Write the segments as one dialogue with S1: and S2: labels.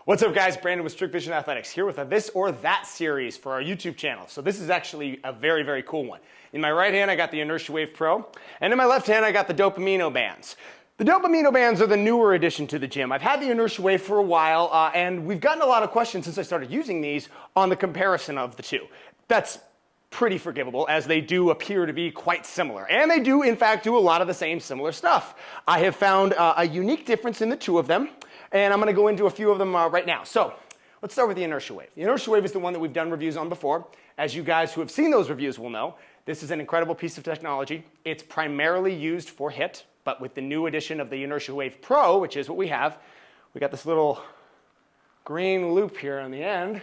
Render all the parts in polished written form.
S1: What's up, guys? Brandon with Strict Vision Athletics here with a this or that series for our YouTube channel. So this is actually a very, very cool one. In my right hand, I got the Inertia Wave Pro, and in my left hand, I got the Dopamineo bands. The Dopamineo bands are the newer addition to the gym. I've had the Inertia Wave for a while, and we've gotten a lot of questions since I started using these on the comparison of the two. That's pretty forgivable, as they do appear to be quite similar. And they do, in fact, do a lot of the same similar stuff. I have found a unique difference in the two of them, and I'm going to go into a few of them right now. So let's start with the Inertia Wave. The Inertia Wave is the one that we've done reviews on before. As you guys who have seen those reviews will know, this is an incredible piece of technology. It's primarily used for HIIT, but with the new addition of the Inertia Wave Pro, which is what we have, we got this little green loop here on the end.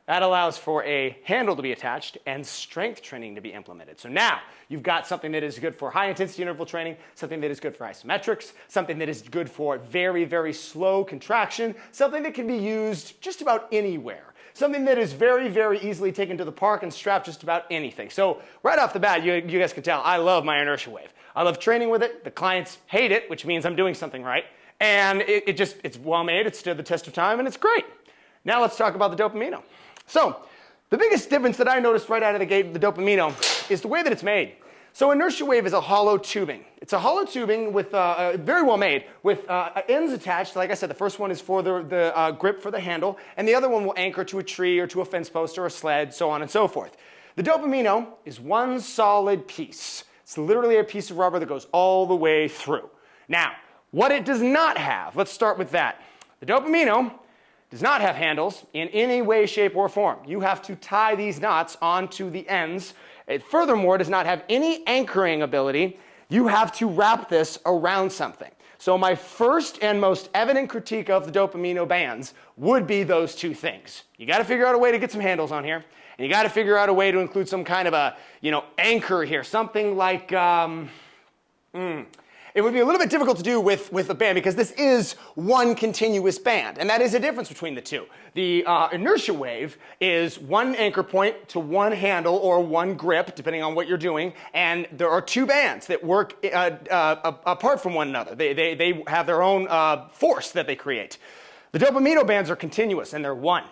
S1: That allows for a handle to be attached and strength training to be implemented. So now you've got something that is good for high intensity interval training, something that is good for isometrics, something that is good for very, very slow contraction, something that can be used just about anywhere, something that is very, very easily taken to the park and strapped just about anything. So right off the bat, you guys can tell I love my Inertia Wave. I love training with it. The clients hate it, which means I'm doing something right. And it's well made, it stood the test of time, and it's great. Now let's talk about the Dopamineo. So the biggest difference that I noticed right out of the gate with the Dopamineo is the way that it's made. So Inertia Wave is a hollow tubing. It's a hollow tubing with very well made with ends attached. Like I said, the first one is for the grip for the handle, and the other one will anchor to a tree or to a fence post or a sled, so on and so forth. The Dopamineo is one solid piece. It's literally a piece of rubber that goes all the way through. Now, what it does not have, let's start with that. The Dopamineo does not have handles in any way, shape, or form. You have to tie these knots onto the ends. It furthermore does not have any anchoring ability. You have to wrap this around something. So my first and most evident critique of the Dopamineo bands would be those two things. You got to figure out a way to get some handles on here, and you got to figure out a way to include some kind of a, anchor here, something like it would be a little bit difficult to do with a band because this is one continuous band, and that is a difference between the two. The Inertia Wave is one anchor point to one handle or one grip, depending on what you're doing, and there are two bands that work apart from one another. They have their own force that they create. The Dopamineo bands are continuous, and they're one.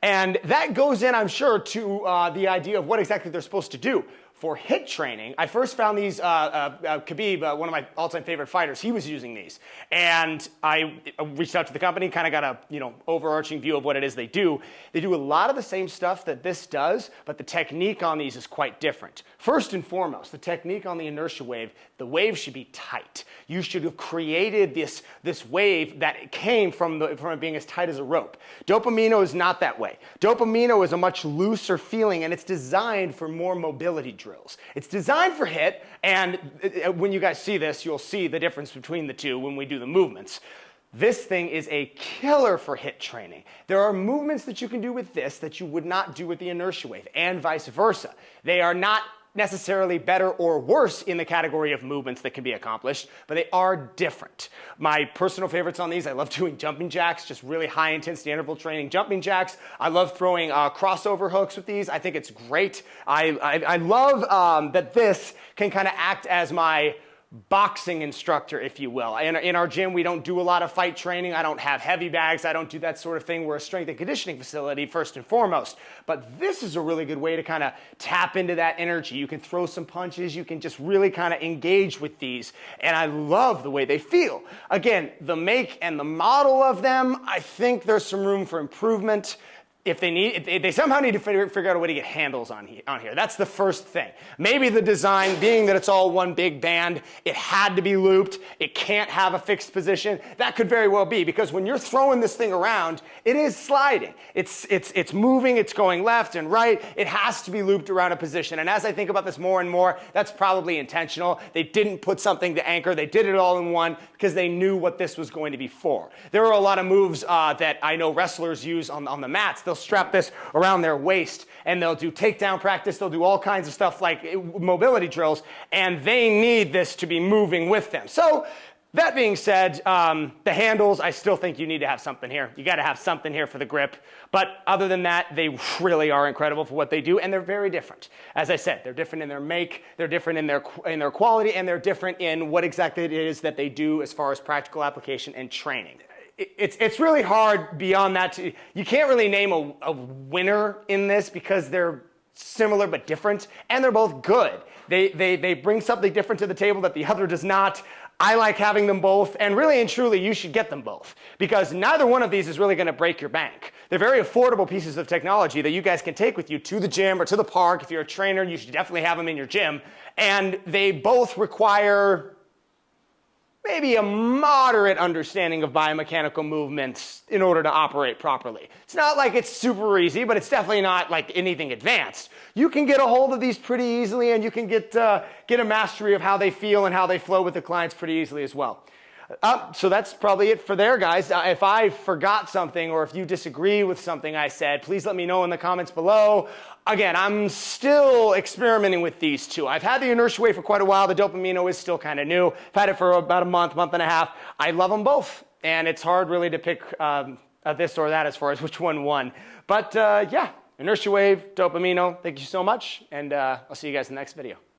S1: And that goes in, I'm sure, to the idea of what exactly they're supposed to do. For HIIT training, I first found these, Khabib, one of my all-time favorite fighters, he was using these. And I reached out to the company, kind of got a overarching view of what it is they do. They do a lot of the same stuff that this does, but the technique on these is quite different. First and foremost, the technique on the Inertia Wave, the wave should be tight. You should have created this wave that came from it being as tight as a rope. Dopamineo is not that way. Dopamineo is a much looser feeling, and it's designed for more mobility drills. It's designed for HIIT, and when you guys see this, you'll see the difference between the two when we do the movements. This thing is a killer for HIIT training. There are movements that you can do with this that you would not do with the Inertia Wave, and vice versa. They are not necessarily better or worse in the category of movements that can be accomplished, but they are different. My personal favorites on these, I love doing jumping jacks, just really high intensity interval training jumping jacks. I love throwing crossover hooks with these. I think it's great. I love that this can kind of act as my boxing instructor, if you will. In our gym, we don't do a lot of fight training. I don't have heavy bags. I don't do that sort of thing. We're a strength and conditioning facility first and foremost. But this is a really good way to kind of tap into that energy. You can throw some punches. You can just really kind of engage with these. And I love the way they feel. Again, the make and the model of them, I think there's some room for improvement. If they somehow need to figure out a way to get handles on here. That's the first thing. Maybe the design, being that it's all one big band, it had to be looped. It can't have a fixed position. That could very well be, because when you're throwing this thing around, it is sliding. It's moving. It's going left and right. It has to be looped around a position. And as I think about this more and more, that's probably intentional. They didn't put something to anchor. They did it all in one because they knew what this was going to be for. There are a lot of moves that I know wrestlers use on the mats. They'll strap this around their waist, and they'll do takedown practice. They'll do all kinds of stuff like mobility drills, and they need this to be moving with them. So that being said, the handles, I still think you need to have something here. You got to have something here for the grip. But other than that, they really are incredible for what they do, and they're very different. As I said, they're different in their make, they're different in their quality, and they're different in what exactly it is that they do as far as practical application and training. it's really hard beyond that. You can't really name a winner in this because they're similar but different, and they're both good. They bring something different to the table that the other does not. I like having them both, and really and truly, you should get them both because neither one of these is really going to break your bank. They're very affordable pieces of technology that you guys can take with you to the gym or to the park. If you're a trainer, you should definitely have them in your gym, and they both require maybe a moderate understanding of biomechanical movements in order to operate properly. It's not like it's super easy, but it's definitely not like anything advanced. You can get a hold of these pretty easily, and you can get a mastery of how they feel and how they flow with the clients pretty easily as well. So that's probably it for there, guys. If I forgot something or if you disagree with something I said, please let me know in the comments below. Again, I'm still experimenting with these two. I've had the Inertia Wave for quite a while. The Dopamineo is still kind of new. I've had it for about a month and a half. I love them both, and it's hard really to pick this or that as far as which one won. But yeah, Inertia Wave, Dopamineo, thank you so much, and I'll see you guys in the next video.